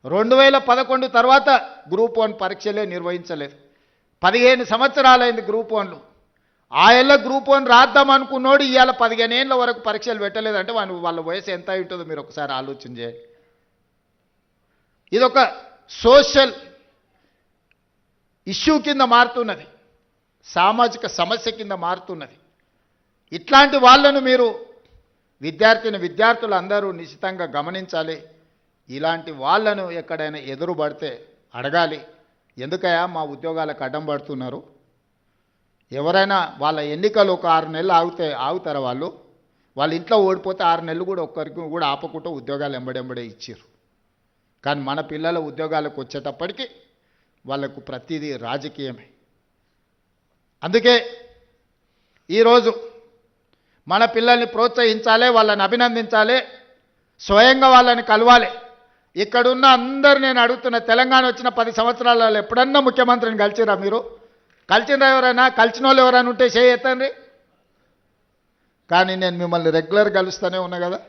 2011 తర్వాత గ్రూప్ 1 పరీక్షలే నిర్వహించలేదు. 15 సంవత్సరాలైంది group 1లు. ఆయల్ల group 1 రాద్దాం అనుకున్నోడు ఇవాళ 15 ఏళ్ళ వరకు పరీక్షలు పెట్టలేదంటే వాళ్ళ వయసు ఎంత ఉంటుందో మీరు ఒకసారి ఆలోచన చేయండి. ఇదొక సోషల్ ఇష్యూ కింద మారుతున్నది, సామాజిక సమస్య కింద మారుతున్నది. ఇట్లాంటి వాళ్ళను మీరు విద్యార్థులు అందరూ నిశ్చితంగా గమనించాలి. ఇలాంటి వాళ్ళను ఎక్కడైనా ఎదురుపడితే అడగాలి, ఎందుకయ్యా మా ఉద్యోగాలకు అడ్డం పడుతున్నారు? ఎవరైనా వాళ్ళ ఎన్నికలు ఒక 6 నెలలు ఆగుతారా? వాళ్ళ ఇంట్లో ఓడిపోతే 6 నెలలు కూడా ఒక్కరికి కూడా ఆపకుండా ఉద్యోగాలు ఎంబడెంబడే ఇచ్చారు. కానీ మన పిల్లల ఉద్యోగాలకు వచ్చేటప్పటికి వాళ్ళకు ప్రతిదీ రాజకీయమే. అందుకే ఈరోజు మన పిల్లల్ని ప్రోత్సహించాలి, వాళ్ళని అభినందించాలి, స్వయంగా వాళ్ళని కలవాలి. ఇక్కడున్న అందరు నేను అడుగుతున్న, తెలంగాణ వచ్చిన 10 సంవత్సరాలలో ఎప్పుడన్నా ముఖ్యమంత్రిని కలిసిరా? మీరు కలిసిరా? ఎవరైనా కలిసిన వాళ్ళు ఎవరైనా ఉంటే చేయి ఎత్తండి. కానీ నేను మిమ్మల్ని రెగ్యులర్ కలుస్తూనే ఉన్నా కదా.